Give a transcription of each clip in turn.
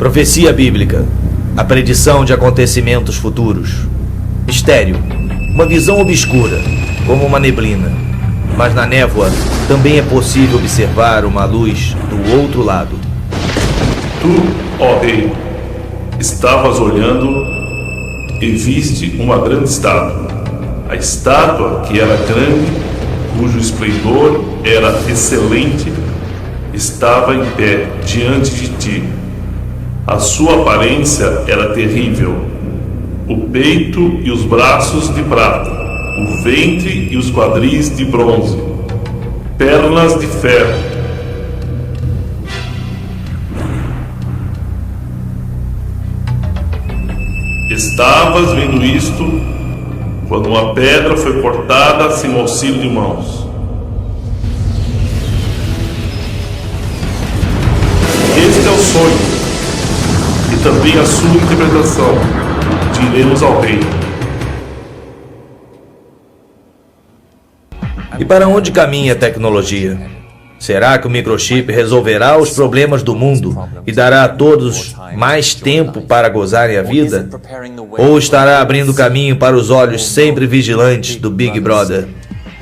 Profecia bíblica, a predição de acontecimentos futuros. Mistério, uma visão obscura, como uma neblina, mas na névoa também é possível observar uma luz do outro lado. Tu, ó rei, estavas olhando e viste uma grande estátua. A estátua, que era grande, cujo esplendor era excelente, estava em pé diante de ti. A sua aparência era terrível. O peito e os braços de prata, o ventre e os quadris de bronze, pernas de ferro. Estavas vendo isto quando uma pedra foi cortada sem auxílio de mãos. Este é o sonho e também a sua interpretação. Diremos ao rei. E para onde caminha a tecnologia? Será que o microchip resolverá os problemas do mundo e dará a todos mais tempo para gozarem a vida? Ou estará abrindo caminho para os olhos sempre vigilantes do Big Brother?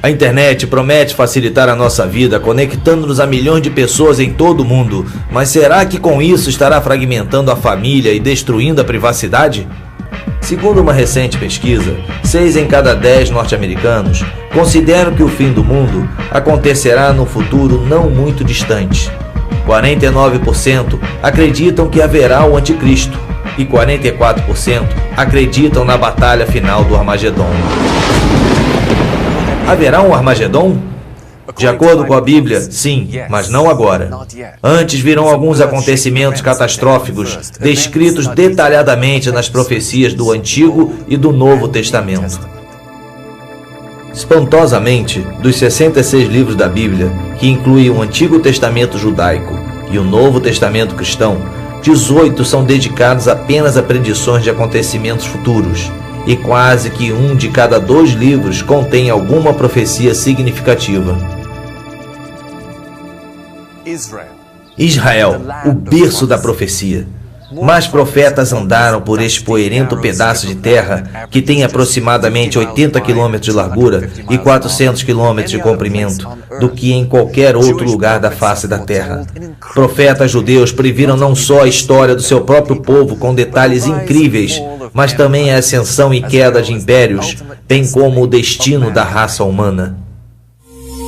A internet promete facilitar a nossa vida, conectando-nos a milhões de pessoas em todo o mundo, mas será que com isso estará fragmentando a família e destruindo a privacidade? Segundo uma recente pesquisa, 6 em cada 10 norte-americanos consideram que o fim do mundo acontecerá num futuro não muito distante. 49% acreditam que haverá o anticristo e 44% acreditam na batalha final do Armagedon. Haverá um Armagedon? De acordo com a Bíblia, sim, mas não agora. Antes virão alguns acontecimentos catastróficos descritos detalhadamente nas profecias do Antigo e do Novo Testamento. Espantosamente, dos 66 livros da Bíblia, que incluem o Antigo Testamento judaico e o Novo Testamento cristão, 18 são dedicados apenas a predições de acontecimentos futuros, e quase que 1 de cada 2 livros contém alguma profecia significativa. Israel, o berço da profecia. Mais profetas andaram por este poeirento pedaço de terra, que tem aproximadamente 80 km de largura e 400 km de comprimento, do que em qualquer outro lugar da face da terra. Profetas judeus previram não só a história do seu próprio povo com detalhes incríveis, mas também a ascensão e queda de impérios, bem como o destino da raça humana.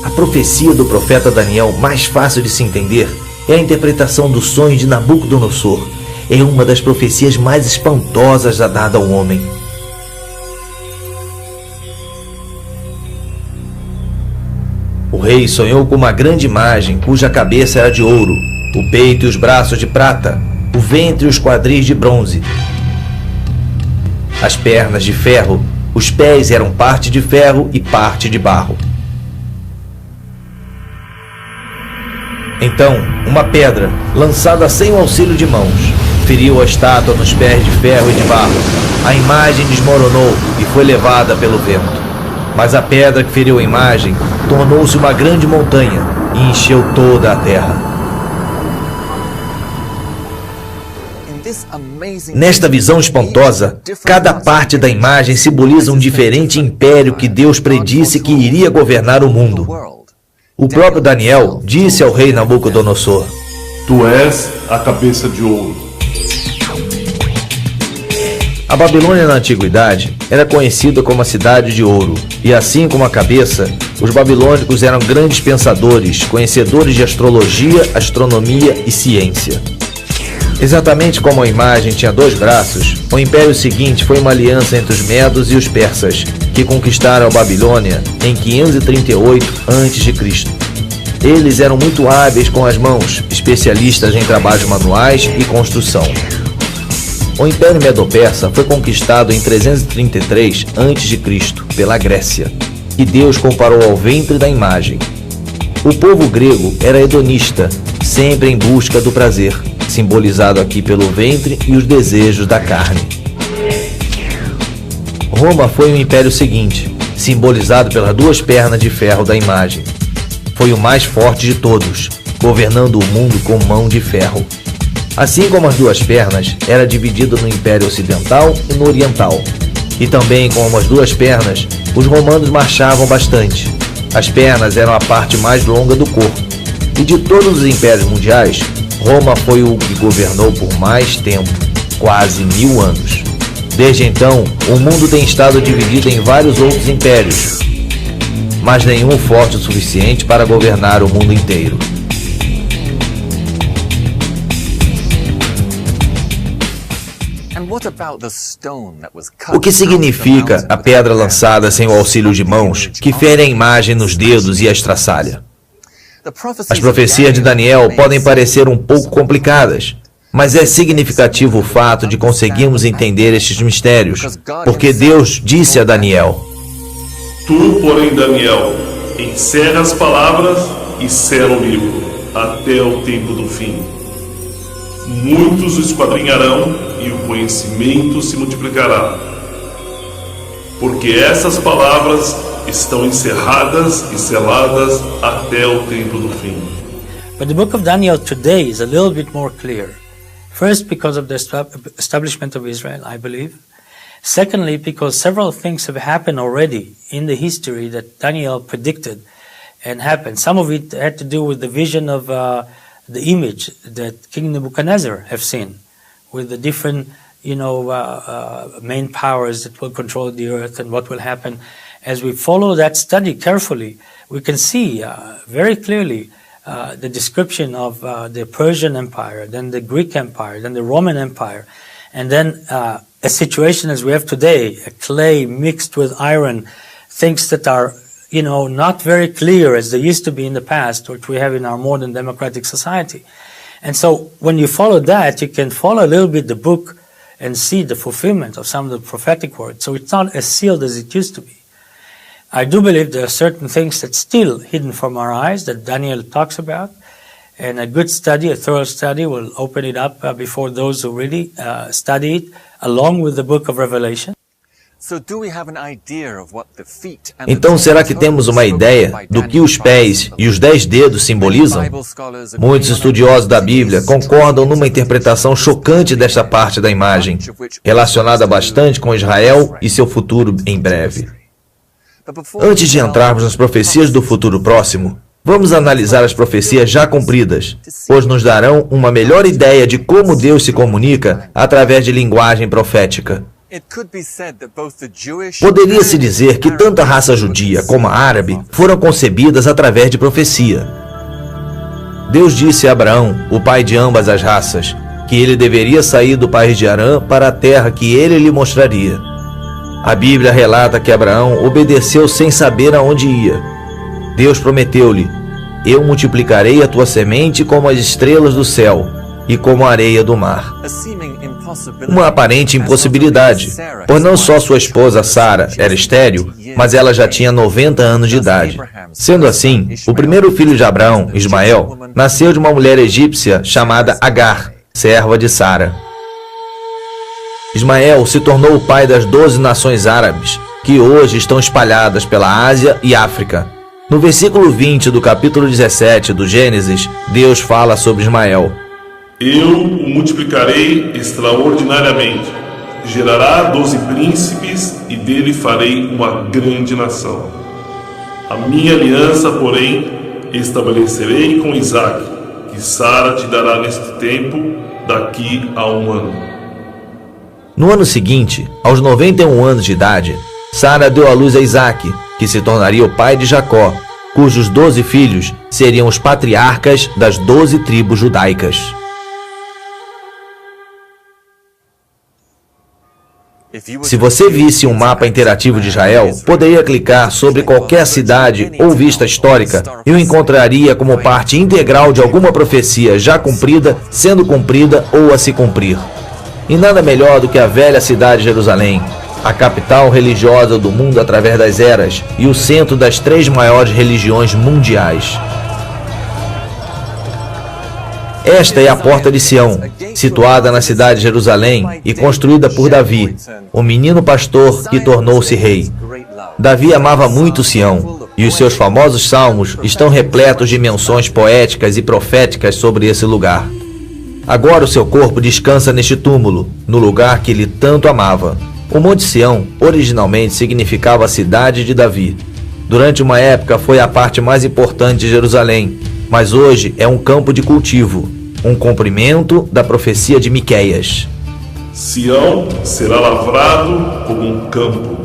A profecia do profeta Daniel, mais fácil de se entender, é a interpretação do sonho de Nabucodonosor. É uma das profecias mais espantosas já dada ao homem. O rei sonhou com uma grande imagem cuja cabeça era de ouro, o peito e os braços de prata, o ventre e os quadris de bronze, as pernas de ferro, os pés eram parte de ferro e parte de barro. Então, uma pedra, lançada sem o auxílio de mãos, feriu a estátua nos pés de ferro e de barro. A imagem desmoronou e foi levada pelo vento. Mas a pedra que feriu a imagem tornou-se uma grande montanha e encheu toda a terra. Nesta visão espantosa, cada parte da imagem simboliza um diferente império que Deus predisse que iria governar o mundo. O próprio Daniel disse ao rei Nabucodonosor: Tu és a cabeça de ouro. A Babilônia na antiguidade era conhecida como a cidade de ouro, e assim como a cabeça, os babilônicos eram grandes pensadores, conhecedores de astrologia, astronomia e ciência. Exatamente como a imagem tinha 2 braços, o império seguinte foi uma aliança entre os medos e os persas, que conquistaram a Babilônia em 538 a.C. Eles eram muito hábeis com as mãos, especialistas em trabalhos manuais e construção. O Império Medo-Persa foi conquistado em 333 a.C. pela Grécia, e Deus comparou ao ventre da imagem. O povo grego era hedonista, sempre em busca do prazer, simbolizado aqui pelo ventre e os desejos da carne. Roma foi o império seguinte, simbolizado pelas 2 pernas de ferro da imagem. Foi o mais forte de todos, governando o mundo com mão de ferro. Assim como as duas pernas, era dividido no Império Ocidental e no Oriental. E também como as duas pernas, os romanos marchavam bastante. As pernas eram a parte mais longa do corpo. E de todos os impérios mundiais, Roma foi o que governou por mais tempo, quase 1000 anos. Desde então, o mundo tem estado dividido em vários outros impérios, mas nenhum forte o suficiente para governar o mundo inteiro. O que significa a pedra lançada sem o auxílio de mãos, que fere a imagem nos dedos e a estraçalha? As profecias de Daniel podem parecer um pouco complicadas, mas é significativo o fato de conseguirmos entender estes mistérios, porque Deus disse a Daniel: Tu, porém, Daniel, encerra as palavras e sela o livro, até o tempo do fim. Muitos o esquadrinharão e o conhecimento se multiplicará, porque essas palavras estão encerradas e seladas até o tempo do fim. But the book of Daniel today is a little bit more clear. First, because of the establishment of Israel, I believe. Secondly, because several things have happened already in the history that Daniel predicted and happened. Some of it had to do with the vision of the image that King Nebuchadnezzar have seen, with the different, main powers that will control the earth and what will happen. As we follow that study carefully, we can see very clearly the description of the Persian Empire, then the Greek Empire, then the Roman Empire, and then a situation as we have today, a clay mixed with iron, things that are, not very clear as they used to be in the past, which we have in our modern democratic society. And so when you follow that, you can follow a little bit the book and see the fulfillment of some of the prophetic words. So it's not as sealed as it used to be. I do believe there are certain things that's still hidden from our eyes that Daniel talks about, and a good study, a thorough study, will open it up before those who really study it, along with the book of Revelation. Então, será que temos uma ideia do que os pés e os 10 dedos simbolizam? Muitos estudiosos da Bíblia concordam numa interpretação chocante desta parte da imagem, relacionada bastante com Israel e seu futuro em breve. Antes de entrarmos nas profecias do futuro próximo, vamos analisar as profecias já cumpridas, pois nos darão uma melhor ideia de como Deus se comunica através de linguagem profética. Poderia-se dizer que tanto a raça judia como a árabe foram concebidas através de profecia. Deus disse a Abraão, o pai de ambas as raças, que ele deveria sair do país de Harã para a terra que ele lhe mostraria. A Bíblia relata que Abraão obedeceu sem saber aonde ia. Deus prometeu-lhe: eu multiplicarei a tua semente como as estrelas do céu e como a areia do mar. Uma aparente impossibilidade, pois não só sua esposa Sara era estéril, mas ela já tinha 90 anos de idade. Sendo assim, o primeiro filho de Abraão, Ismael, nasceu de uma mulher egípcia chamada Agar, serva de Sara. Ismael se tornou o pai das 12 nações árabes, que hoje estão espalhadas pela Ásia e África. No versículo 20 do capítulo 17 do Gênesis, Deus fala sobre Ismael: eu o multiplicarei extraordinariamente, gerará 12 príncipes e dele farei uma grande nação. A minha aliança, porém, estabelecerei com Isaque, que Sara te dará neste tempo, daqui a 1 ano. No ano seguinte, aos 91 anos de idade, Sara deu à luz a Isaque, que se tornaria o pai de Jacó, cujos 12 filhos seriam os patriarcas das 12 tribos judaicas. Se você visse um mapa interativo de Israel, poderia clicar sobre qualquer cidade ou vista histórica e o encontraria como parte integral de alguma profecia já cumprida, sendo cumprida ou a se cumprir. E nada melhor do que a velha cidade de Jerusalém, a capital religiosa do mundo através das eras e o centro das 3 maiores religiões mundiais. Esta é a Porta de Sião, situada na cidade de Jerusalém e construída por Davi, o menino pastor que tornou-se rei. Davi amava muito Sião, e os seus famosos salmos estão repletos de menções poéticas e proféticas sobre esse lugar. Agora o seu corpo descansa neste túmulo, no lugar que ele tanto amava. O Monte Sião originalmente significava a cidade de Davi. Durante uma época foi a parte mais importante de Jerusalém, mas hoje é um campo de cultivo, um cumprimento da profecia de Miqueias. Sião será lavrado como um campo.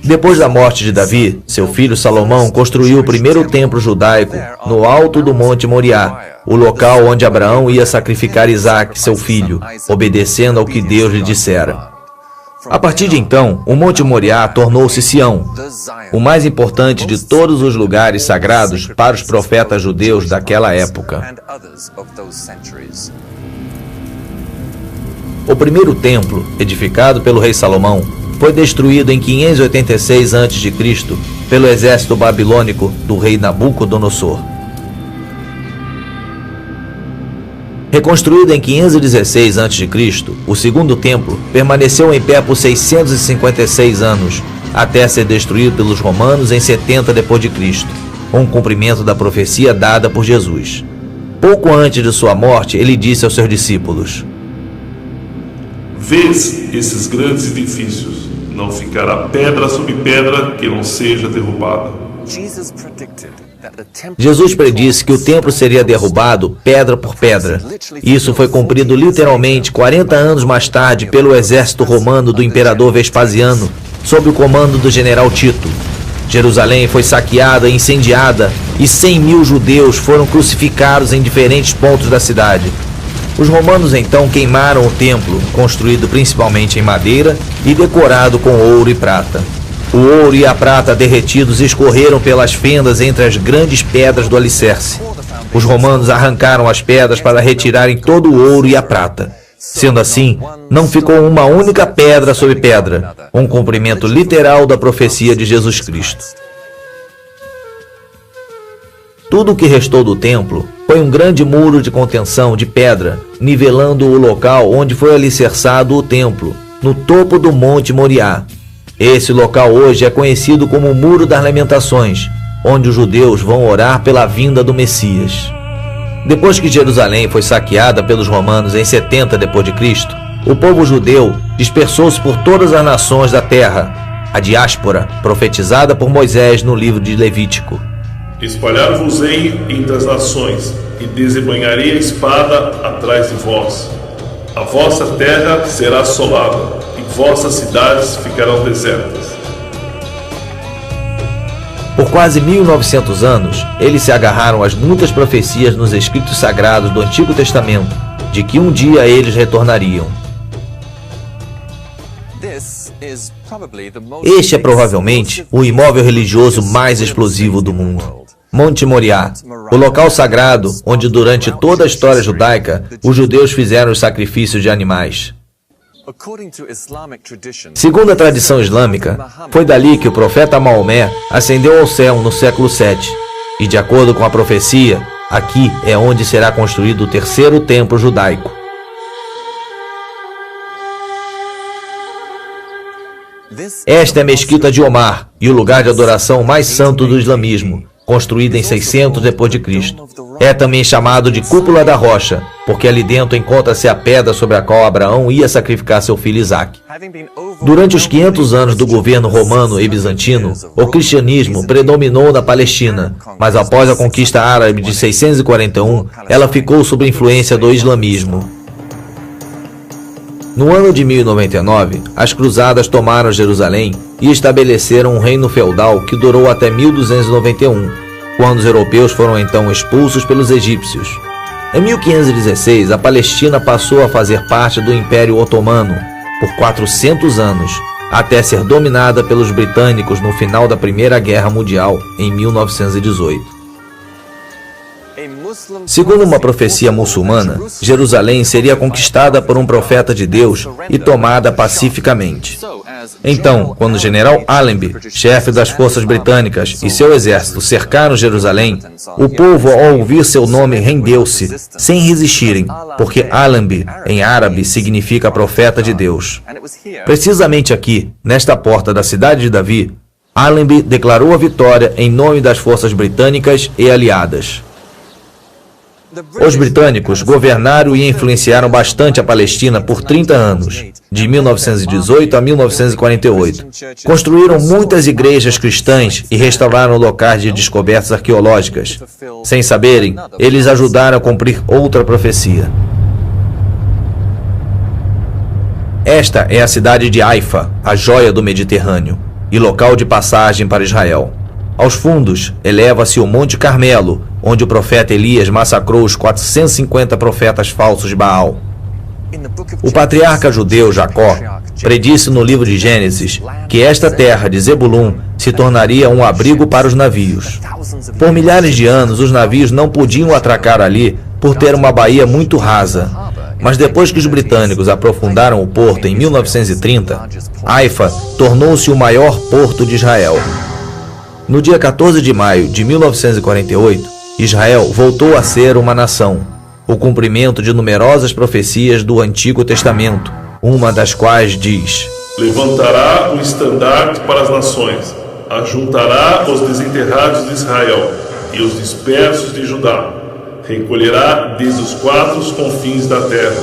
Depois da morte de Davi, seu filho Salomão construiu o primeiro templo judaico no alto do Monte Moriá, o local onde Abraão ia sacrificar Isaque, seu filho, obedecendo ao que Deus lhe dissera. A partir de então, o Monte Moriá tornou-se Sião, o mais importante de todos os lugares sagrados para os profetas judeus daquela época. O primeiro templo, edificado pelo rei Salomão, foi destruído em 586 a.C. pelo exército babilônico do rei Nabucodonosor. Reconstruído em 516 a.C., o segundo templo permaneceu em pé por 656 anos, até ser destruído pelos romanos em 70 d.C., um cumprimento da profecia dada por Jesus. Pouco antes de sua morte, ele disse aos seus discípulos: Vês esses grandes edifícios, não ficará pedra sobre pedra que não seja derrubada. Jesus predisse que o templo seria derrubado pedra por pedra. Isso foi cumprido literalmente 40 anos mais tarde pelo exército romano do imperador Vespasiano, sob o comando do general Tito. Jerusalém foi saqueada e incendiada, e 100.000 judeus foram crucificados em diferentes pontos da cidade. Os romanos então queimaram o templo, construído principalmente em madeira e decorado com ouro e prata. O ouro e a prata derretidos escorreram pelas fendas entre as grandes pedras do alicerce. Os romanos arrancaram as pedras para retirarem todo o ouro e a prata. Sendo assim, não ficou uma única pedra sobre pedra, um cumprimento literal da profecia de Jesus Cristo. Tudo o que restou do templo foi um grande muro de contenção de pedra, nivelando o local onde foi alicerçado o templo, no topo do Monte Moriá. Esse local hoje é conhecido como o Muro das Lamentações, onde os judeus vão orar pela vinda do Messias. Depois que Jerusalém foi saqueada pelos romanos em 70 d.C., o povo judeu dispersou-se por todas as nações da terra, a diáspora profetizada por Moisés no livro de Levítico. Espalhar-vos-ei entre as nações, e desembainharei a espada atrás de vós. A vossa terra será assolada, e vossas cidades ficarão desertas. Por quase 1900 anos, eles se agarraram às muitas profecias nos escritos sagrados do Antigo Testamento, de que um dia eles retornariam. Este é provavelmente o imóvel religioso mais explosivo do mundo. Monte Moriá, o local sagrado onde durante toda a história judaica os judeus fizeram os sacrifícios de animais. Segundo a tradição islâmica, foi dali que o profeta Maomé ascendeu ao céu no século VII. E de acordo com a profecia, aqui é onde será construído o terceiro templo judaico. Esta é a Mesquita de Omar e o lugar de adoração mais santo do islamismo, construída em 600 d.C. É também chamado de Cúpula da Rocha, porque ali dentro encontra-se a pedra sobre a qual Abraão ia sacrificar seu filho Isaque. Durante os 500 anos do governo romano e bizantino, o cristianismo predominou na Palestina, mas após a conquista árabe de 641, ela ficou sob a influência do islamismo. No ano de 1099, as cruzadas tomaram Jerusalém e estabeleceram um reino feudal que durou até 1291, quando os europeus foram então expulsos pelos egípcios. Em 1516, a Palestina passou a fazer parte do Império Otomano por 400 anos, até ser dominada pelos britânicos no final da Primeira Guerra Mundial, em 1918. Segundo uma profecia muçulmana, Jerusalém seria conquistada por um profeta de Deus e tomada pacificamente. Então, quando o general Allenby, chefe das forças britânicas, e seu exército cercaram Jerusalém, o povo, ao ouvir seu nome, rendeu-se, sem resistirem, porque Allenby, em árabe, significa profeta de Deus. Precisamente aqui, nesta porta da cidade de Davi, Allenby declarou a vitória em nome das forças britânicas e aliadas. Os britânicos governaram e influenciaram bastante a Palestina por 30 anos, de 1918 a 1948. Construíram muitas igrejas cristãs e restauraram locais de descobertas arqueológicas. Sem saberem, eles ajudaram a cumprir outra profecia. Esta é a cidade de Haifa, a joia do Mediterrâneo, e local de passagem para Israel. Aos fundos, eleva-se o Monte Carmelo, onde o profeta Elias massacrou os 450 profetas falsos de Baal. O patriarca judeu Jacó predisse no livro de Gênesis que esta terra de Zebulun se tornaria um abrigo para os navios. Por milhares de anos, os navios não podiam atracar ali por ter uma baía muito rasa. Mas depois que os britânicos aprofundaram o porto em 1930, Haifa tornou-se o maior porto de Israel. No dia 14 de maio de 1948, Israel voltou a ser uma nação, o cumprimento de numerosas profecias do Antigo Testamento, uma das quais diz: levantará o estandarte para as nações, ajuntará os desenterrados de Israel e os dispersos de Judá, recolherá desde os quatro confins da terra.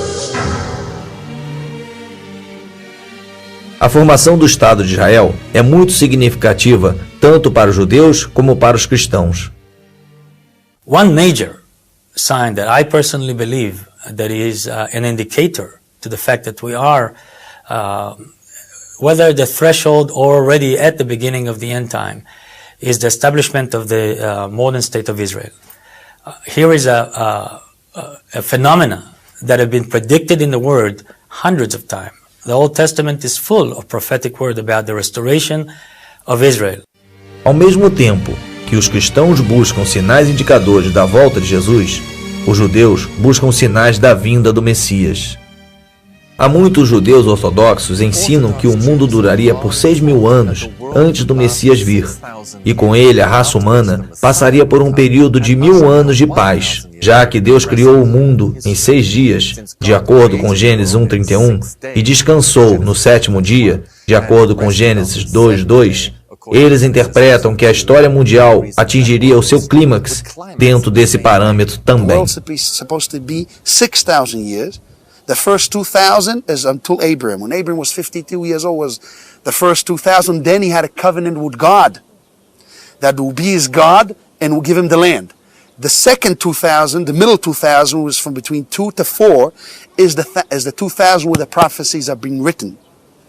A formação do Estado de Israel é muito significativa tanto para os judeus como para os cristãos. One major sign that I personally believe that is an indicator to the fact that we are whether the threshold or already at the beginning of the end time is the establishment of the modern state of Israel. Here is a phenomena that have been predicted in the Word hundreds of times. The Old Testament is full of prophetic word about the restoration of Israel. Ao mesmo tempo que os cristãos buscam sinais indicadores da volta de Jesus, os judeus buscam sinais da vinda do Messias. Há muitos judeus ortodoxos ensinam que o mundo duraria por 6.000 anos antes do Messias vir, e com ele a raça humana passaria por um período de 1.000 anos de paz, já que Deus criou o mundo em 6 dias, de acordo com Gênesis 1:31, e descansou no 7º dia, de acordo com Gênesis 2:2. Eles interpretam que a história mundial atingiria o seu clímax dentro desse parâmetro também. The first 2,000 is until Abraham. When Abraham was 52 years old was the first 2,000. Then he had a covenant with God that will be his God and will give him the land. The second 2,000, the middle 2,000 was from between 2 to 4 is the 2,000 where the prophecies are being written.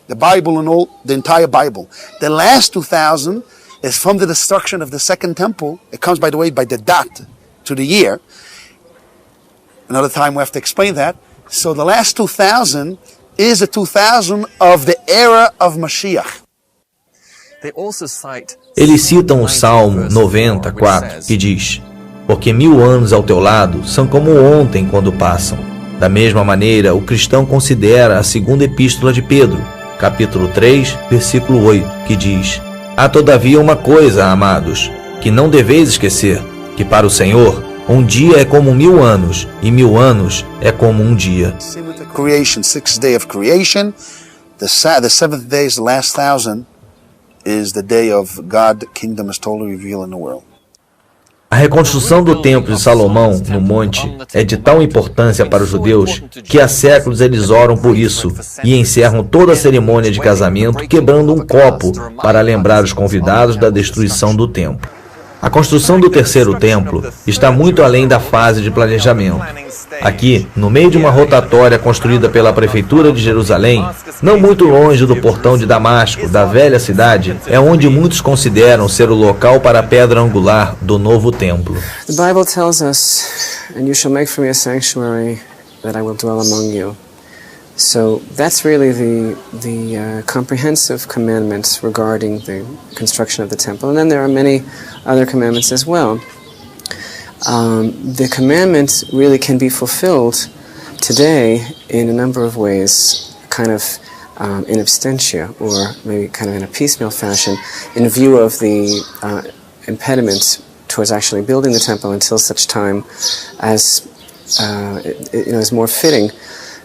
The Bible and all, the entire Bible. The last 2,000 is from the destruction of the second temple. It comes, by the way, by the dot to the year. Another time we have to explain that. So the last 2,000 is the 2,000 of the era of Mashiach. Eles citam o Salmo 94, que diz: porque 1.000 anos ao teu lado são como ontem quando passam. Da mesma maneira, o cristão considera a segunda epístola de Pedro, capítulo 3, versículo 8, que diz: há todavia uma coisa, amados, que não deveis esquecer, que para o Senhor um dia é como 1.000 anos, e 1.000 anos é como um dia. Creation, 6th day of creation. The 7th day is the last 1,000, is the day of God, kingdom is totally revealed in the world. A reconstrução do Templo de Salomão, no monte, é de tal importância para os judeus que há séculos eles oram por isso e encerram toda a cerimônia de casamento quebrando um copo para lembrar os convidados da destruição do templo. A construção do terceiro templo está muito além da fase de planejamento. Aqui, no meio de uma rotatória construída pela Prefeitura de Jerusalém, não muito longe do portão de Damasco, da velha cidade, é onde muitos consideram ser o local para a pedra angular do novo templo. The Bible tells us, "And you shall make for me a sanctuary that I will dwell among you." So that's really the comprehensive commandments regarding the construction of the temple. And then there are many other commandments as well. The commandments really can be fulfilled today in a number of ways, kind of in absentia, or maybe kind of in a piecemeal fashion, in view of the impediment towards actually building the temple until such time as is more fitting.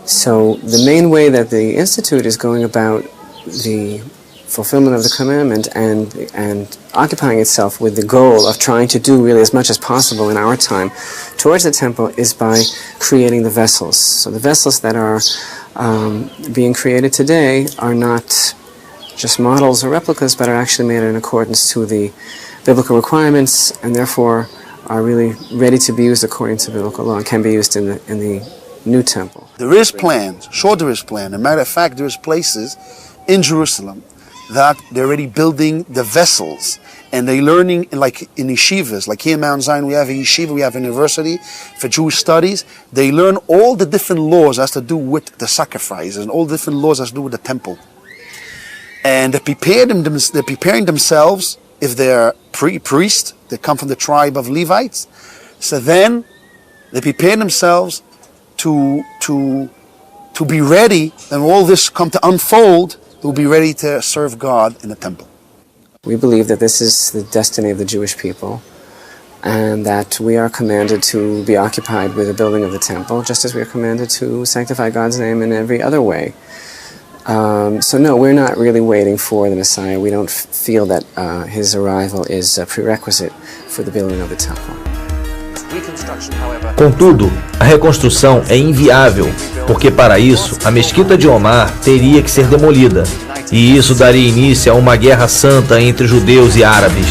So the main way that the Institute is going about the fulfillment of the commandment and occupying itself with the goal of trying to do really as much as possible in our time towards the temple is by creating the vessels. So the vessels that are being created today are not just models or replicas, but are actually made in accordance to the biblical requirements and therefore are really ready to be used according to biblical law and can be used in the new temple. There is plans, sure there is plan. As a matter of fact, there is places in Jerusalem that they're already building the vessels and they're learning like in yeshivas, like here in Mount Zion we have a yeshiva, we have a university for Jewish studies. They learn all the different laws as to do with the sacrifices and all the different laws as to do with the temple. And they're preparing themselves, if they're priests, they come from the tribe of Levites, so then they prepare themselves to be ready, and all this come to unfold, they'll be ready to serve God in the temple. We believe that this is the destiny of the Jewish people and that we are commanded to be occupied with the building of the temple, just as we are commanded to sanctify God's name in every other way. So no, we're not really waiting for the Messiah. We don't feel that his arrival is a prerequisite for the building of the temple. Contudo, a reconstrução é inviável, porque para isso a mesquita de Omar teria que ser demolida, e isso daria início a uma guerra santa entre judeus e árabes.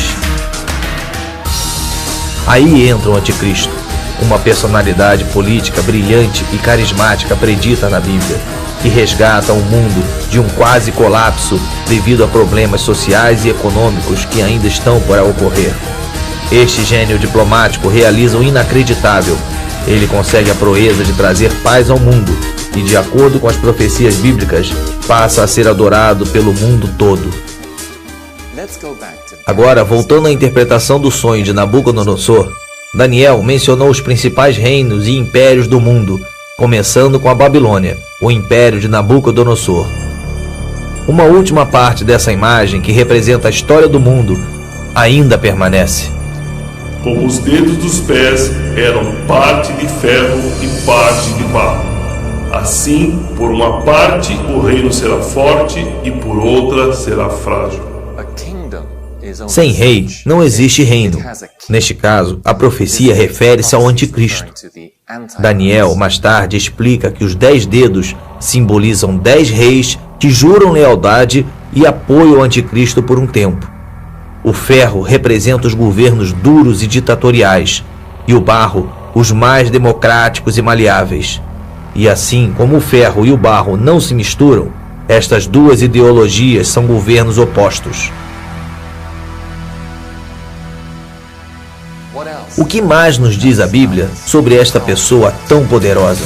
Aí entra o anticristo, uma personalidade política brilhante e carismática predita na Bíblia, que resgata o mundo de um quase colapso devido a problemas sociais e econômicos que ainda estão por ocorrer. Este gênio diplomático realiza o inacreditável. Ele consegue a proeza de trazer paz ao mundo e, de acordo com as profecias bíblicas, passa a ser adorado pelo mundo todo. Agora, voltando à interpretação do sonho de Nabucodonosor, Daniel mencionou os principais reinos e impérios do mundo, começando com a Babilônia, o império de Nabucodonosor. Uma última parte dessa imagem, que representa a história do mundo, ainda permanece. Como os dedos dos pés eram parte de ferro e parte de barro. Assim, por uma parte o reino será forte e por outra será frágil. Sem rei, não existe reino. Neste caso, a profecia refere-se ao anticristo. Daniel, mais tarde, explica que os 10 dedos simbolizam 10 reis que juram lealdade e apoio ao anticristo por um tempo. O ferro representa os governos duros e ditatoriais, e o barro, os mais democráticos e maleáveis. E assim como o ferro e o barro não se misturam, estas duas ideologias são governos opostos. O que mais nos diz a Bíblia sobre esta pessoa tão poderosa?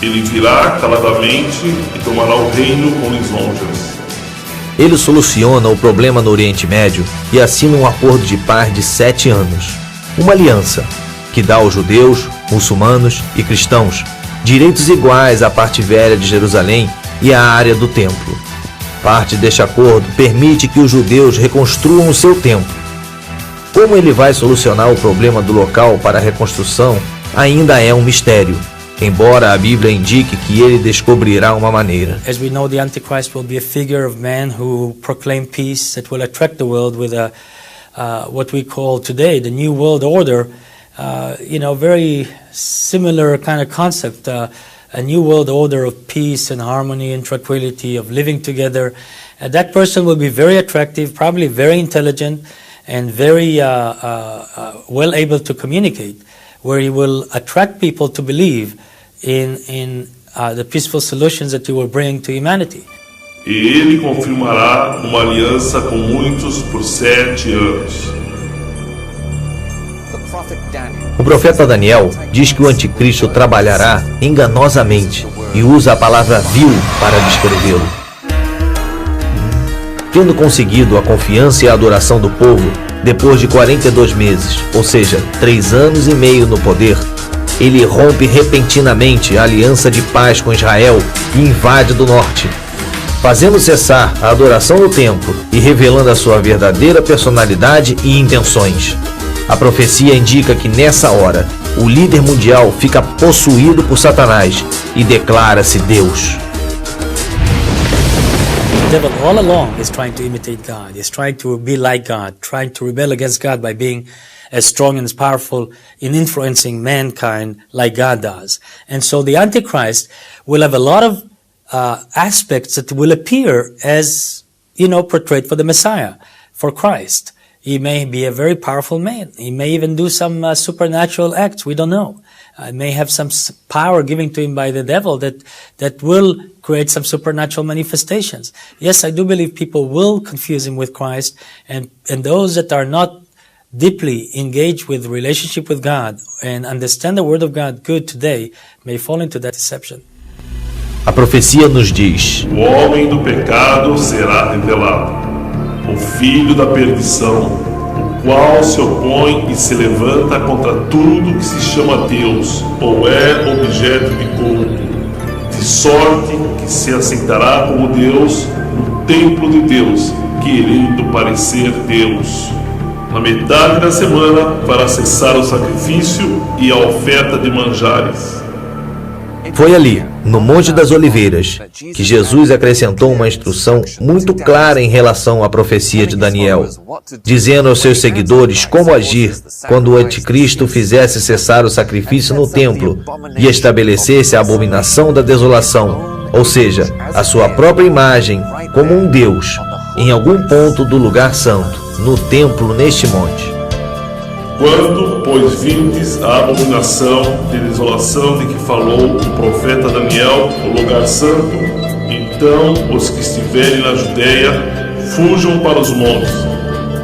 Ele virá caladamente e tomará o reino com lisonjas. Ele soluciona o problema no Oriente Médio e assina um acordo de paz de 7 anos. Uma aliança que dá aos judeus, muçulmanos e cristãos direitos iguais à parte velha de Jerusalém e à área do templo. Parte deste acordo permite que os judeus reconstruam o seu templo. Como ele vai solucionar o problema do local para a reconstrução ainda é um mistério, embora a Bíblia indique que ele descobrirá uma maneira. As we know, the Antichrist will be a figure of man who proclaim peace that will attract the world with what we call today the New World Order. Very similar kind of concept, a New World Order of peace and harmony and tranquility, of living together. That person will be very attractive, probably very intelligent, and very well able to communicate, where he will attract people to believe in the peaceful solutions that he will bring to humanity. E ele confirmará uma aliança com muitos por 7 anos. O profeta Daniel diz que o anticristo trabalhará enganosamente e usa a palavra vil para descrevê-lo. Tendo conseguido a confiança e a adoração do povo, depois de 42 meses, ou seja, 3 anos e meio no poder, ele rompe repentinamente a aliança de paz com Israel e invade do norte, fazendo cessar a adoração no templo e revelando a sua verdadeira personalidade e intenções. A profecia indica que nessa hora, o líder mundial fica possuído por Satanás e declara-se Deus. devil all along is trying to imitate God. He's trying to be like God, trying to rebel against God by being as strong and as powerful in influencing mankind like God does. And so the Antichrist will have a lot of aspects that will appear as, portrayed for the Messiah, for Christ. He may be a very powerful man. He may even do some supernatural acts. We don't know. May have some power given to him by the devil that will create some supernatural manifestations. Yes, I do believe people will confuse him with Christ, and those that are not deeply engaged with relationship with God and understand the Word of God good today may fall into that deception. A profecia nos diz: O homem do pecado será revelado, o filho da perdição, o qual se opõe e se levanta contra tudo que se chama Deus ou é objeto de culto, de sorte que se assentará como Deus no templo de Deus, querendo parecer Deus. Na metade da semana, para cessar o sacrifício e a oferta de manjares. Foi ali, no Monte das Oliveiras, que Jesus acrescentou uma instrução muito clara em relação à profecia de Daniel, dizendo aos seus seguidores como agir quando o anticristo fizesse cessar o sacrifício no templo e estabelecesse a abominação da desolação, ou seja, a sua própria imagem como um Deus, em algum ponto do lugar santo, no templo neste monte. Quando, pois, virdes a abominação de desolação de que falou o profeta Daniel no lugar santo, então os que estiverem na Judeia fujam para os montes.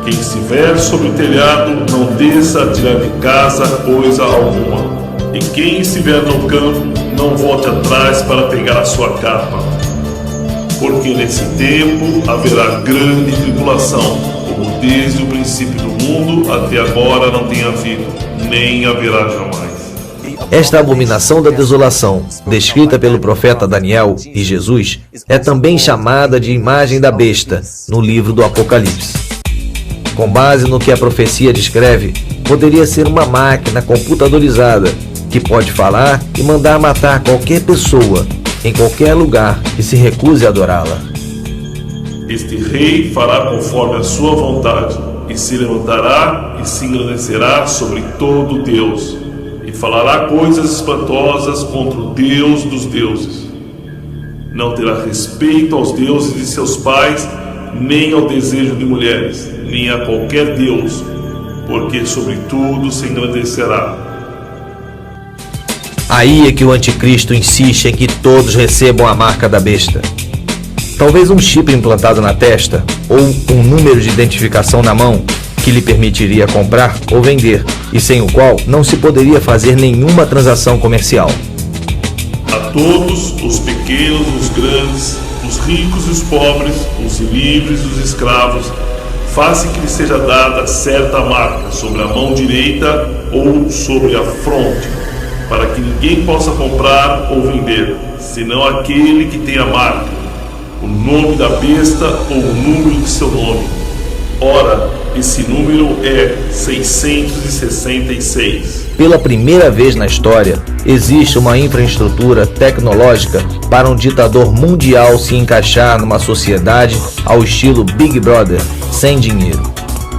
Quem estiver sobre o telhado não desça a tirar de casa coisa alguma. E quem estiver no campo não volte atrás para pegar a sua capa. Porque nesse tempo haverá grande tribulação, como desde o princípio do mundo até agora não tem havido, nem haverá jamais. Esta abominação da desolação, descrita pelo profeta Daniel e Jesus, é também chamada de imagem da besta, no livro do Apocalipse. Com base no que a profecia descreve, poderia ser uma máquina computadorizada, que pode falar e mandar matar qualquer pessoa, em qualquer lugar que se recuse a adorá-la. Este rei fará conforme a sua vontade, e se levantará e se engrandecerá sobre todo Deus, e falará coisas espantosas contra o Deus dos deuses. Não terá respeito aos deuses de seus pais, nem ao desejo de mulheres, nem a qualquer Deus, porque sobre tudo se engrandecerá. Aí é que o anticristo insiste em que todos recebam a marca da besta. Talvez um chip implantado na testa, ou um número de identificação na mão, que lhe permitiria comprar ou vender, e sem o qual não se poderia fazer nenhuma transação comercial. A todos, os pequenos, os grandes, os ricos e os pobres, os livres e os escravos, faça que lhe seja dada certa marca sobre a mão direita ou sobre a fronte, para que ninguém possa comprar ou vender, senão aquele que tem a marca, o nome da besta ou o número de seu nome. Ora, esse número é 666. Pela primeira vez na história, existe uma infraestrutura tecnológica para um ditador mundial se encaixar numa sociedade ao estilo Big Brother, sem dinheiro.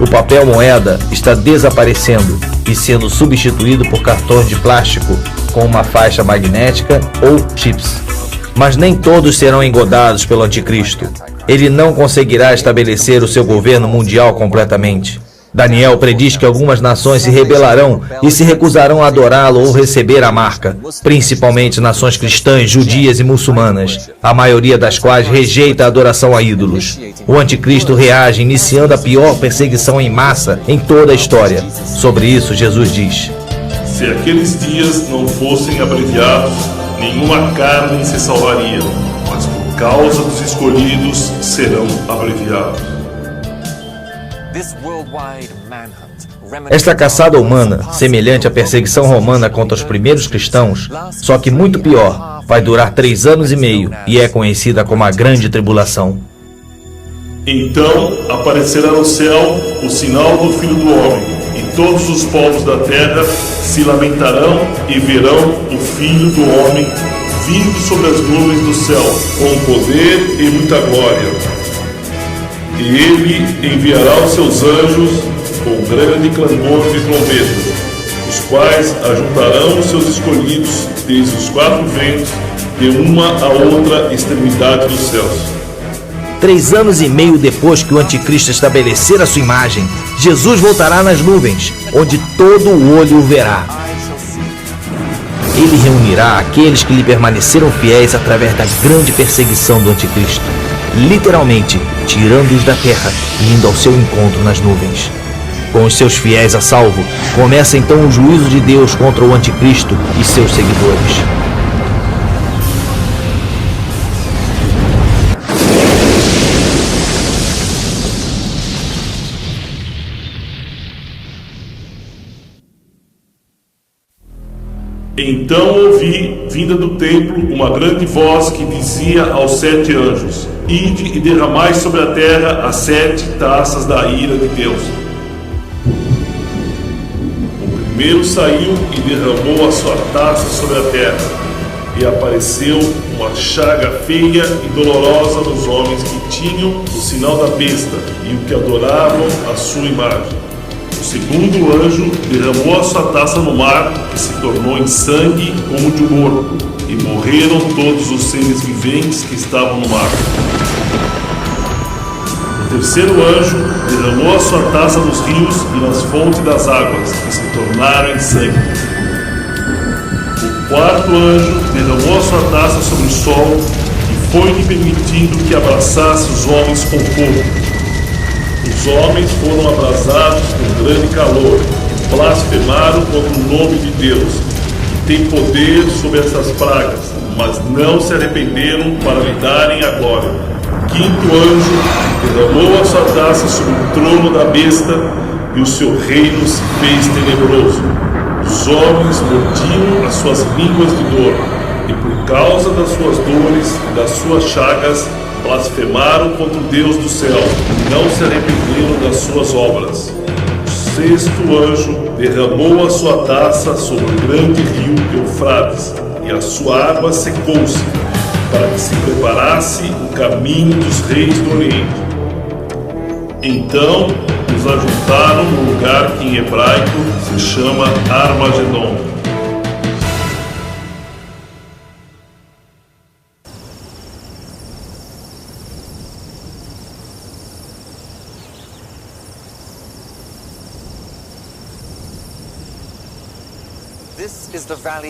O papel moeda está desaparecendo e sendo substituído por cartões de plástico com uma faixa magnética ou chips. Mas nem todos serão engodados pelo anticristo. Ele não conseguirá estabelecer o seu governo mundial completamente. Daniel prediz que algumas nações se rebelarão e se recusarão a adorá-lo ou receber a marca, principalmente nações cristãs, judias e muçulmanas, a maioria das quais rejeita a adoração a ídolos. O anticristo reage iniciando a pior perseguição em massa em toda a história. Sobre isso, Jesus diz: Se aqueles dias não fossem abreviados, nenhuma carne se salvaria, mas por causa dos escolhidos serão abreviados. Esta caçada humana, semelhante à perseguição romana contra os primeiros cristãos, só que muito pior, vai durar 3 anos e meio e é conhecida como a Grande Tribulação. Então aparecerá no céu o sinal do Filho do Homem, e todos os povos da terra se lamentarão e verão o Filho do Homem vindo sobre as nuvens do céu, com poder e muita glória. E ele enviará os seus anjos com grande clamor de trombeta, os quais ajuntarão os seus escolhidos desde os 4 ventos, de uma a outra extremidade dos céus. 3 anos e meio depois que o anticristo estabelecer a sua imagem, Jesus voltará nas nuvens, onde todo o olho o verá. Ele reunirá aqueles que lhe permaneceram fiéis através da grande perseguição do anticristo, literalmente tirando-os da terra e indo ao seu encontro nas nuvens. Com os seus fiéis a salvo, começa então o juízo de Deus contra o anticristo e seus seguidores. Então ouvi, vinda do templo, uma grande voz que dizia aos 7 anjos: Ide e derramai sobre a terra as 7 taças da ira de Deus. O primeiro saiu e derramou a sua taça sobre a terra, e apareceu uma chaga feia e dolorosa nos homens que tinham o sinal da besta e o que adoravam a sua imagem. O segundo anjo derramou a sua taça no mar, que se tornou em sangue como de um morto, e morreram todos os seres viventes que estavam no mar. O terceiro anjo derramou a sua taça nos rios e nas fontes das águas, que se tornaram em sangue. O quarto anjo derramou a sua taça sobre o sol, e foi-lhe permitido que abraçasse os homens com fogo. Os homens foram abrasados com grande calor, blasfemaram contra o nome de Deus, que tem poder sobre essas pragas, mas não se arrependeram para lhe darem a glória. O quinto anjo derramou a sua taça sobre o trono da besta, e o seu reino se fez tenebroso. Os homens mordiam as suas línguas de dor, e por causa das suas dores e das suas chagas, blasfemaram contra o Deus do céu e não se arrependeram das suas obras. O sexto anjo derramou a sua taça sobre o grande rio Eufrates, e a sua água secou-se, para que se preparasse o caminho dos reis do Oriente. Então os ajuntaram no lugar que em hebraico se chama Armagedon.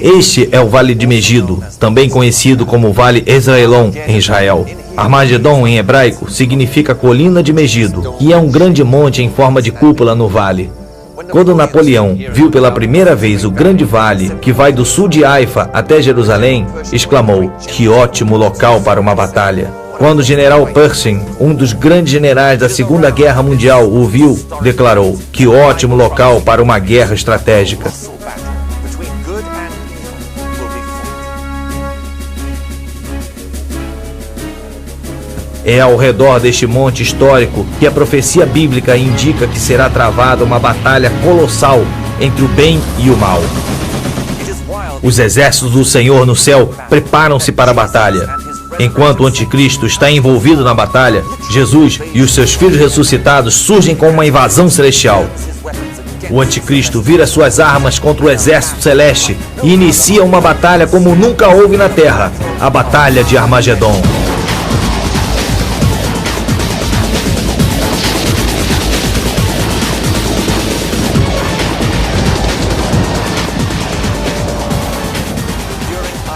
Este é o Vale de Megido, também conhecido como Vale Esdraelon em Israel. Armagedon, em hebraico, significa colina de Megido, e é um grande monte em forma de cúpula no vale. Quando Napoleão viu pela primeira vez o grande vale, que vai do sul de Haifa até Jerusalém, exclamou: "Que ótimo local para uma batalha!" Quando o general Pershing, um dos grandes generais da Segunda Guerra Mundial, o viu, declarou: "Que ótimo local para uma guerra estratégica!" É ao redor deste monte histórico que a profecia bíblica indica que será travada uma batalha colossal entre o bem e o mal. Os exércitos do Senhor no céu preparam-se para a batalha. Enquanto o anticristo está envolvido na batalha, Jesus e os seus filhos ressuscitados surgem com uma invasão celestial. O anticristo vira suas armas contra o exército celeste e inicia uma batalha como nunca houve na terra, a Batalha de Armagedon.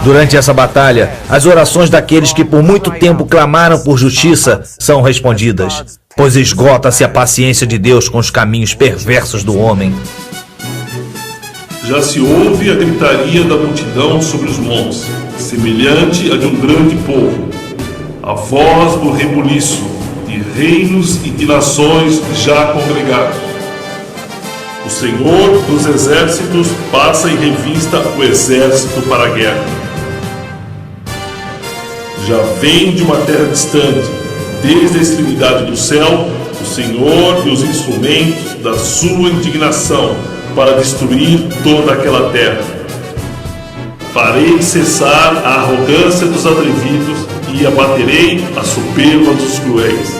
Durante essa batalha, as orações daqueles que por muito tempo clamaram por justiça são respondidas, pois esgota-se a paciência de Deus com os caminhos perversos do homem. Já se ouve a gritaria da multidão sobre os montes, semelhante a de um grande povo, a voz do rebuliço, de reinos e de nações já congregados. O Senhor dos exércitos passa em revista o exército para a guerra. Já vem de uma terra distante, desde a extremidade do céu, o Senhor e os instrumentos da sua indignação para destruir toda aquela terra. Farei cessar a arrogância dos atrevidos e abaterei a soberba dos cruéis.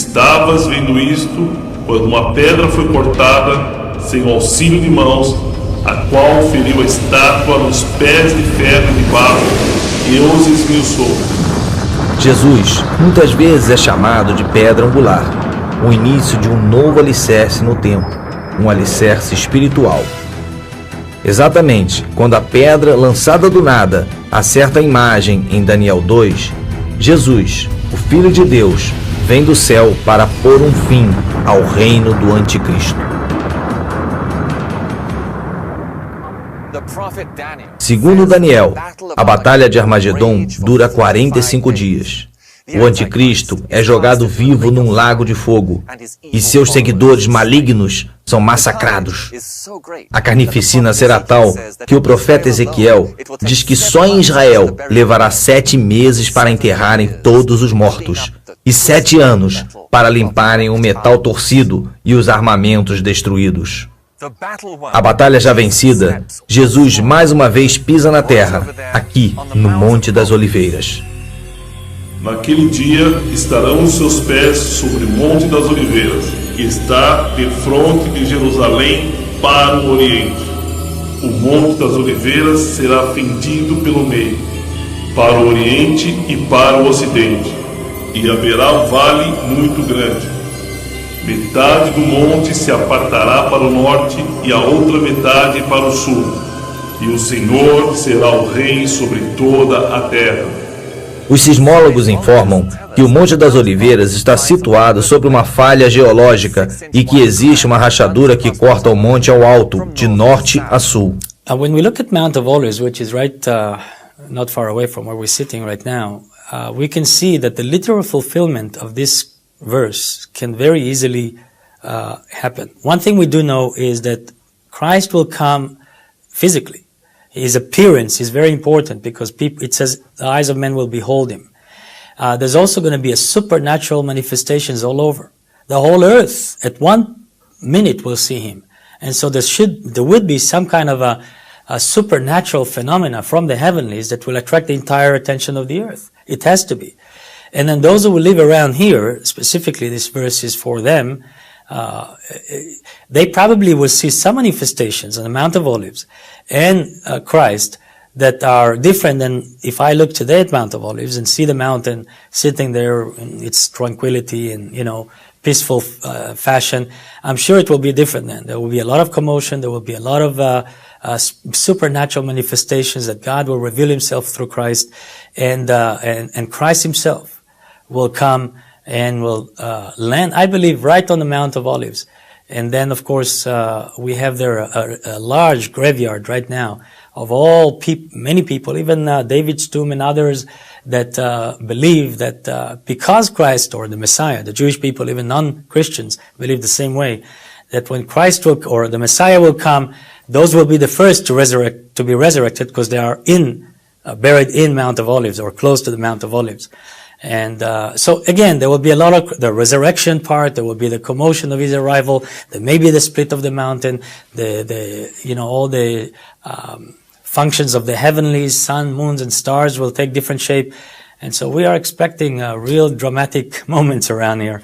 estavas vendo isto, quando uma pedra foi cortada, sem o auxílio de mãos, a qual feriu a estátua nos pés de ferro e de barro e os esmiuçou. Jesus muitas vezes é chamado de pedra angular, o início de um novo alicerce no templo, um alicerce espiritual. Exatamente quando a pedra lançada do nada acerta a imagem em Daniel 2, Jesus, o Filho de Deus, vem do céu para pôr um fim ao reino do Anticristo. Segundo Daniel, a batalha de Armagedon dura 45 dias. O Anticristo é jogado vivo num lago de fogo e seus seguidores malignos são massacrados. A carnificina será tal que o profeta Ezequiel diz que só em Israel levará 7 meses para enterrarem todos os mortos e 7 anos para limparem o metal torcido e os armamentos destruídos. A batalha já vencida, Jesus mais uma vez pisa na terra, aqui no Monte das Oliveiras. Naquele dia estarão os seus pés sobre o Monte das Oliveiras, que está defronte de Jerusalém para o Oriente. O Monte das Oliveiras será fendido pelo meio, para o Oriente e para o Ocidente, e haverá um vale muito grande. Metade do monte se apartará para o norte e a outra metade para o sul, e o Senhor será o rei sobre toda a terra. Os sismólogos informam que o Monte das Oliveiras está situado sobre uma falha geológica e que existe uma rachadura que corta o monte ao alto, de norte a sul. When we look at Mount of Olives, which is right not far away from where we're sitting right now, we can see that the literal fulfillment of this verse can very easily happen. One thing we do know is that Christ will come physically. His appearance is very important because it says the eyes of men will behold him. There's also going to be a supernatural manifestations all over. The whole earth at one minute will see him. And so there would be some kind of a supernatural phenomena from the heavenlies that will attract the entire attention of the earth. It has to be. And then those who will live around here, specifically this verse is for them, they probably will see some manifestations on the Mount of Olives and Christ that are different than if I look today at Mount of Olives and see the mountain sitting there in its tranquility and, peaceful fashion. I'm sure it will be different then. There will be a lot of commotion. There will be a lot of supernatural manifestations that God will reveal himself through Christ, and Christ himself will come and will land, I believe, right on the Mount of Olives. And then, of course, we have there a large graveyard right now of many people, even David's tomb and others that believe that because Christ or the Messiah, the Jewish people, even non-Christians, believe the same way, that when Christ or the Messiah will come, those will be the first to be resurrected because they are buried in Mount of Olives or close to the Mount of Olives. And so again, there will be a lot of the resurrection part. There will be the commotion of his arrival. There may be the split of the mountain. All the functions of the heavenlies, sun, moons, and stars will take different shape. And so we are expecting real dramatic moments around here.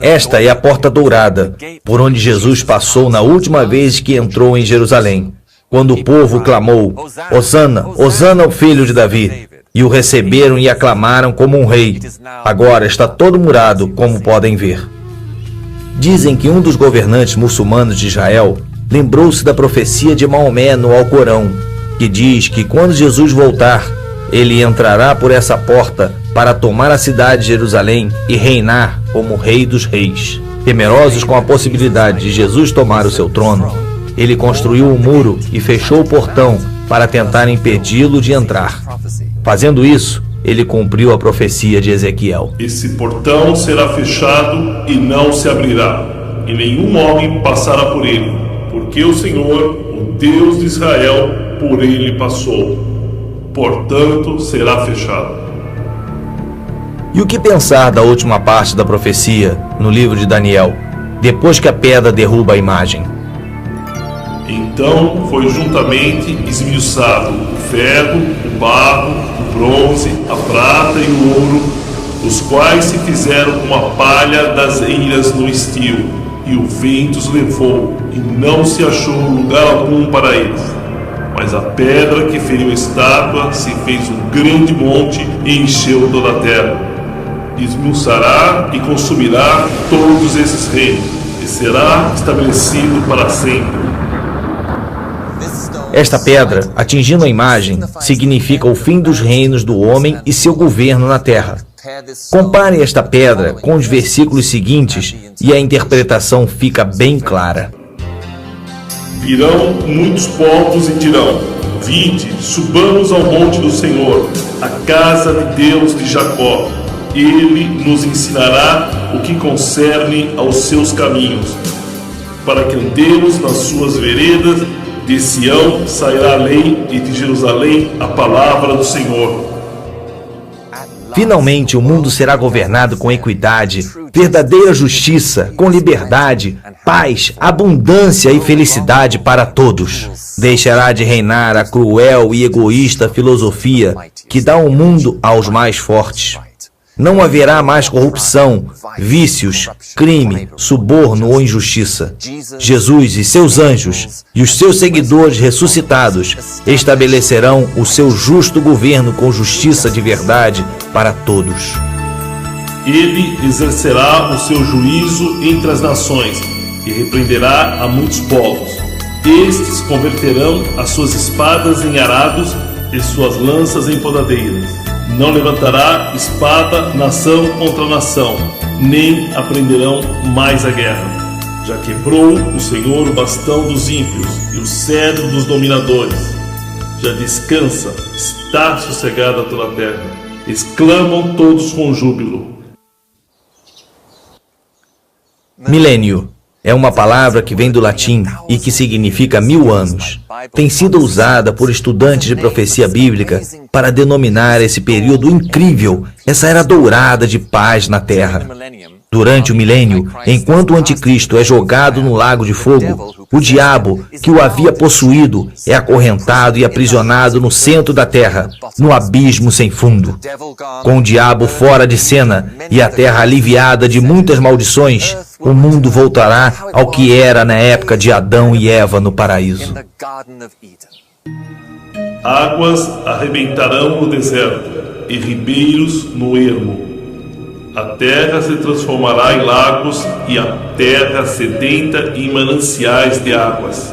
Esta é a porta dourada, por onde Jesus passou na última vez que entrou em Jerusalém, quando o povo clamou: Hosana, Hosana ao filho de Davi. E o receberam e aclamaram como um rei. Agora está todo murado, como podem ver. Dizem que um dos governantes muçulmanos de Israel lembrou-se da profecia de Maomé no Alcorão, que diz que quando Jesus voltar, ele entrará por essa porta para tomar a cidade de Jerusalém e reinar como Rei dos Reis. Temerosos com a possibilidade de Jesus tomar o seu trono, ele construiu um muro e fechou o portão para tentar impedi-lo de entrar. Fazendo isso, ele cumpriu a profecia de Ezequiel. Esse portão será fechado e não se abrirá, e nenhum homem passará por ele, porque o Senhor, o Deus de Israel, por ele passou. Portanto, será fechado. E o que pensar da última parte da profecia, no livro de Daniel, depois que a pedra derruba a imagem? Então foi juntamente esmiuçado o ferro, o barro, o bronze, a prata e o ouro, os quais se fizeram como a palha das eiras no estio, e o vento os levou, e não se achou lugar algum para eles. Mas a pedra que feriu a estátua se fez um grande monte e encheu toda a terra. Esmiuçará e consumirá todos esses reinos, e será estabelecido para sempre. Esta pedra, atingindo a imagem, significa o fim dos reinos do homem e seu governo na terra. Compare esta pedra com os versículos seguintes e a interpretação fica bem clara. Virão muitos povos e dirão: vinde, subamos ao monte do Senhor, a casa de Deus de Jacó. Ele nos ensinará o que concerne aos seus caminhos, para que andemos nas suas veredas. De Sião sairá a lei, e de Jerusalém a palavra do Senhor. Finalmente o mundo será governado com equidade, verdadeira justiça, com liberdade, paz, abundância e felicidade para todos. Deixará de reinar a cruel e egoísta filosofia que dá o mundo aos mais fortes. Não haverá mais corrupção, vícios, crime, suborno ou injustiça. Jesus e seus anjos e os seus seguidores ressuscitados estabelecerão o seu justo governo com justiça de verdade para todos. Ele exercerá o seu juízo entre as nações e repreenderá a muitos povos. Estes converterão as suas espadas em arados e suas lanças em podadeiras. Não levantará espada nação contra nação, nem aprenderão mais a guerra. Já quebrou o Senhor o bastão dos ímpios e o cedro dos dominadores. Já descansa, está sossegada toda a terra. Exclamam todos com júbilo. Milênio é uma palavra que vem do latim e que significa 1000 anos. Tem sido usada por estudantes de profecia bíblica para denominar esse período incrível, essa era dourada de paz na terra. Durante o milênio, enquanto o anticristo é jogado no lago de fogo, o diabo que o havia possuído é acorrentado e aprisionado no centro da terra, no abismo sem fundo. Com o diabo fora de cena e a terra aliviada de muitas maldições, o mundo voltará ao que era na época de Adão e Eva no paraíso. Águas arrebentarão no deserto e ribeiros no ermo. A terra se transformará em lagos e a terra sedenta em mananciais de águas.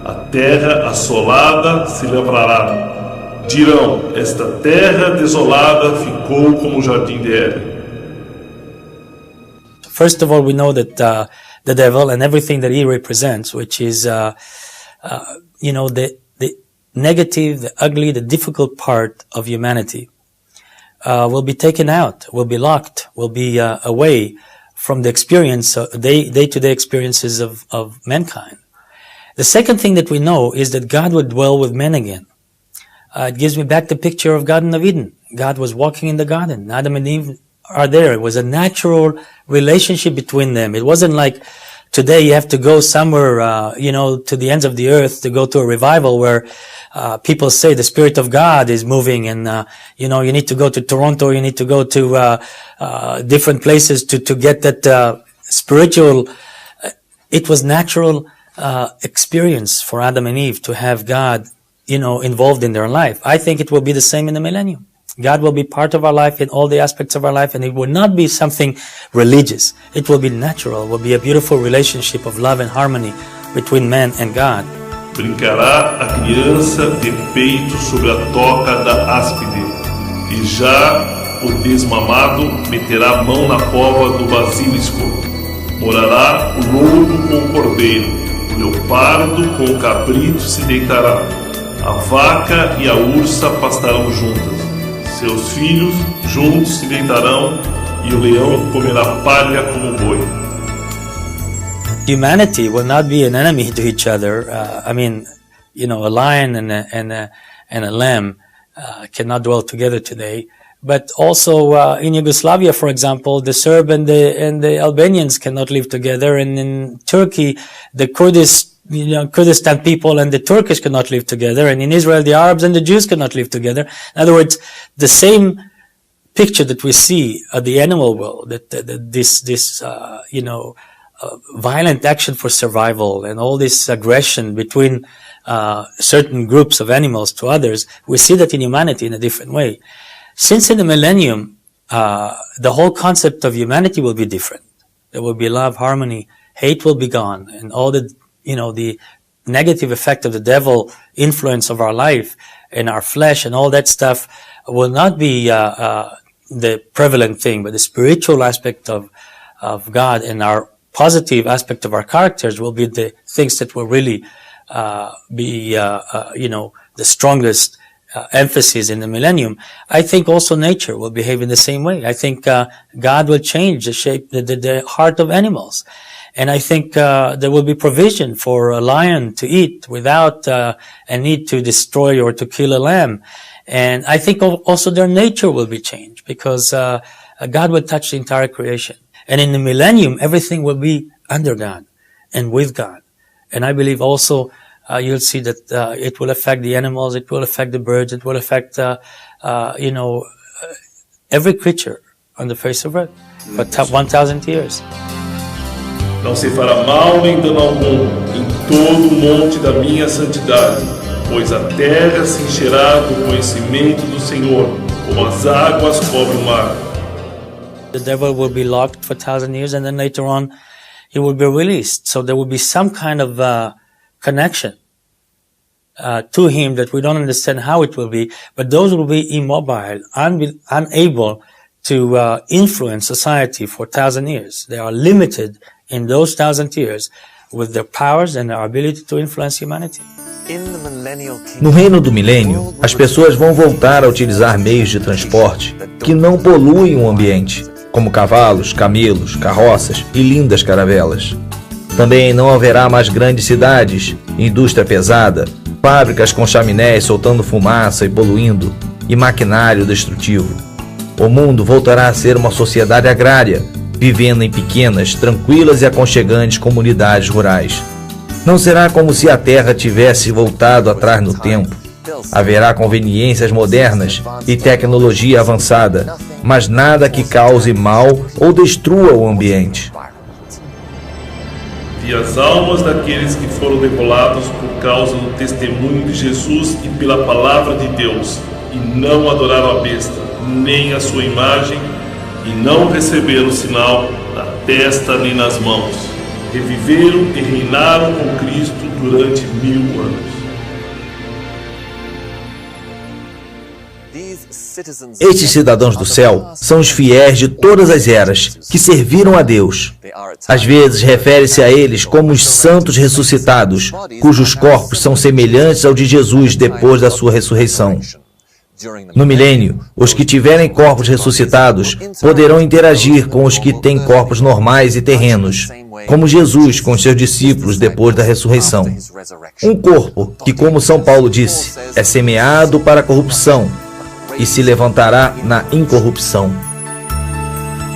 A terra assolada se lavrará. Dirão: esta terra desolada ficou como o jardim de Éden. First of all, we know that the devil and everything that he represents, which is, the negative, the ugly, the difficult part of humanity, will be taken out, will be locked, will be away from the experience, day-to-day experiences of mankind. The second thing that we know is that God would dwell with men again. It gives me back the picture of Garden of Eden. God was walking in the garden. Adam and Eve are there. It was a natural relationship between them. It wasn't like today you have to go somewhere, to the ends of the earth to go to a revival where people say the Spirit of God is moving and, you need to go to Toronto, you need to go to different places to get that spiritual. It was natural experience for Adam and Eve to have God, involved in their life. I think it will be the same in the millennium. God will be part of our life in all the aspects of our life, and it will not be something religious. It will be natural. It will be a beautiful relationship of love and harmony between man and God. Brincará a criança de peito sobre a toca da áspide, e já o desmamado meterá a mão na cova do basilisco. Morará o lobo com o cordeiro, o leopardo com o cabrito se deitará. A vaca e a ursa pastarão juntas. Seus filhos juntos se deitarão, e o leão comerá palha como boi. Humanity will not be an enemy to each other. A lion and a lamb cannot dwell together today. But also in Yugoslavia, for example, the Serb and the Albanians cannot live together, and in Turkey, the Kurdistan people and the Turkish cannot live together, and in Israel, the Arabs and the Jews cannot live together. In other words, the same picture that we see of the animal world, that this violent action for survival and all this aggression between certain groups of animals to others, we see that in humanity in a different way. Since in the millennium, the whole concept of humanity will be different. There will be love, harmony, hate will be gone, and all the negative effect of the devil influence of our life and our flesh and all that stuff will not be the prevalent thing, but the spiritual aspect of God and our positive aspect of our characters will be the things that will really be the strongest emphasis in the millennium. I think also nature will behave in the same way. I think God will change the shape, the heart of animals. And I think there will be provision for a lion to eat without a need to destroy or to kill a lamb. And I think also their nature will be changed because God will touch the entire creation. And in the millennium, everything will be under God and with God. And I believe also you'll see that it will affect the animals, it will affect the birds, it will affect every creature on the face of earth for 1,000 years. Não se fará mal nem dano algum em todo o monte da minha santidade, pois a terra se encherá do conhecimento do Senhor, como as águas cobrem o mar. The devil will be locked for 1,000 years, and then later on he will be released. So there will be some kind of connection to him that we don't understand how it will be, but those will be immobile, unable to influence society for 1,000 years. They are limited in those 1,000 years with their powers and their ability to influence humanity. No reino do milênio, as pessoas vão voltar a utilizar meios de transporte que não poluem o ambiente, como cavalos, camelos, carroças e lindas caravelas. Também não haverá mais grandes cidades, indústria pesada, fábricas com chaminés soltando fumaça e poluindo, e maquinário destrutivo. O mundo voltará a ser uma sociedade agrária, vivendo em pequenas, tranquilas e aconchegantes comunidades rurais. Não será como se a Terra tivesse voltado atrás no tempo. Haverá conveniências modernas e tecnologia avançada, mas nada que cause mal ou destrua o ambiente. E as almas daqueles que foram degolados por causa do testemunho de Jesus e pela palavra de Deus, e não adoraram a besta, nem a sua imagem, e não receberam o sinal na testa nem nas mãos. Reviveram e reinaram com Cristo durante 1000 anos. Estes cidadãos do céu são os fiéis de todas as eras, que serviram a Deus. Às vezes refere-se a eles como os santos ressuscitados, cujos corpos são semelhantes ao de Jesus depois da sua ressurreição. No milênio, os que tiverem corpos ressuscitados poderão interagir com os que têm corpos normais e terrenos, como Jesus com os seus discípulos depois da ressurreição. Um corpo que, como São Paulo disse, é semeado para a corrupção e se levantará na incorrupção.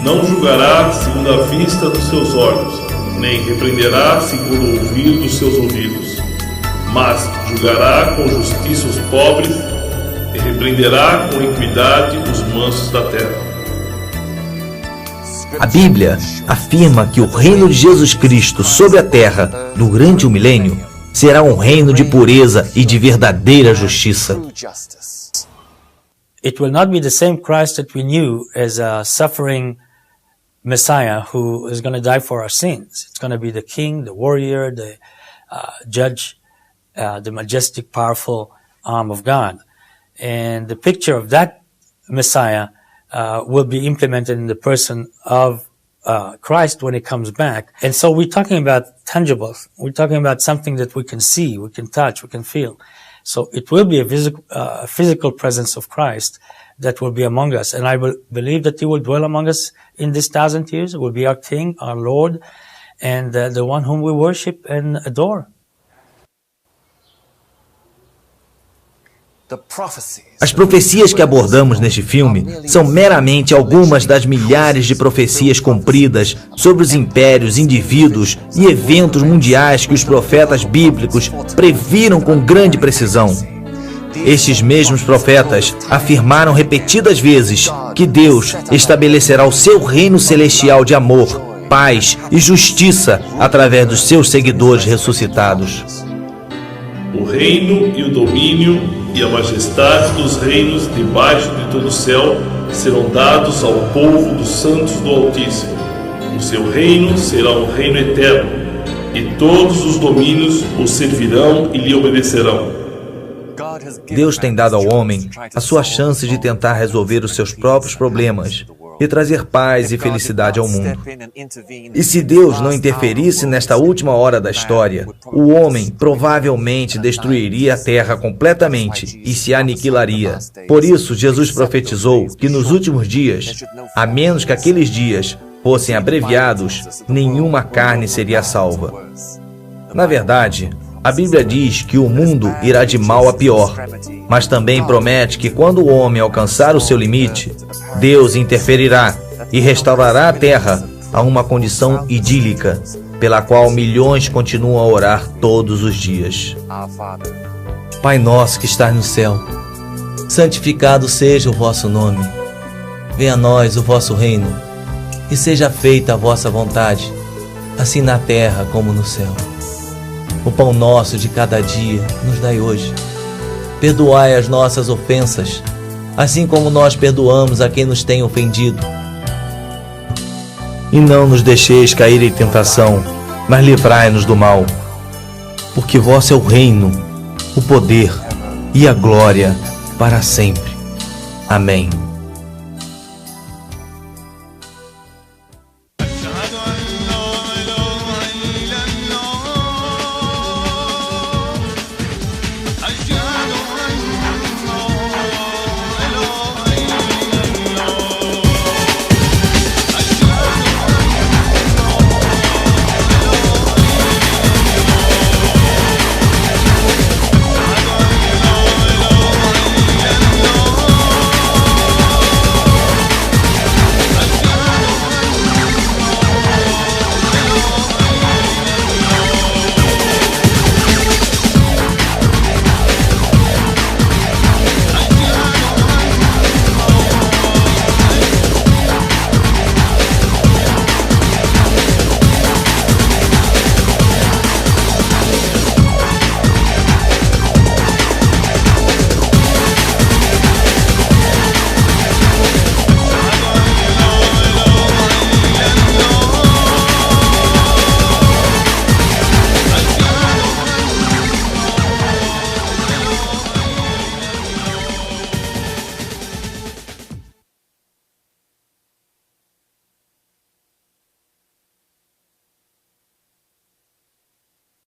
Não julgará segundo a vista dos seus olhos, nem repreenderá segundo o ouvir dos seus ouvidos, mas julgará com justiça os pobres e repreenderá com equidade os mansos da terra. A Bíblia afirma que o reino de Jesus Cristo sobre a terra, durante o milênio, será um reino de pureza e de verdadeira justiça. It will not be the same Christ that we knew as a suffering Messiah who is going to die for our sins. It's going to be the king, the warrior, the judge, the majestic, powerful arm of God. And the picture of that Messiah will be implemented in the person of Christ when he comes back. And so we're talking about tangibles. We're talking about something that we can see, we can touch, we can feel. So it will be a physical presence of Christ that will be among us. And I believe that he will dwell among us in this 1,000 years. He will be our King, our Lord, and the one whom we worship and adore. As profecias que abordamos neste filme são meramente algumas das milhares de profecias cumpridas sobre os impérios, indivíduos e eventos mundiais que os profetas bíblicos previram com grande precisão. Estes mesmos profetas afirmaram repetidas vezes que Deus estabelecerá o seu reino celestial de amor, paz e justiça através dos seus seguidores ressuscitados. O reino e o domínio e a majestade dos reinos debaixo de todo o céu serão dados ao povo dos santos do Altíssimo. O seu reino será um reino eterno, e todos os domínios o servirão e lhe obedecerão. Deus tem dado ao homem a sua chance de tentar resolver os seus próprios problemas e trazer paz e felicidade ao mundo. E se Deus não interferisse nesta última hora da história, o homem provavelmente destruiria a terra completamente e se aniquilaria. Por isso, Jesus profetizou que nos últimos dias, a menos que aqueles dias fossem abreviados, nenhuma carne seria salva. Na verdade, a Bíblia diz que o mundo irá de mal a pior, mas também promete que quando o homem alcançar o seu limite, Deus interferirá e restaurará a terra a uma condição idílica, pela qual milhões continuam a orar todos os dias. Pai nosso que estás no céu, santificado seja o vosso nome. Venha a nós o vosso reino, e seja feita a vossa vontade, assim na terra como no céu. O pão nosso de cada dia nos dai hoje. Perdoai as nossas ofensas, assim como nós perdoamos a quem nos tem ofendido. E não nos deixeis cair em tentação, mas livrai-nos do mal. Porque vosso é o reino, o poder e a glória para sempre. Amém.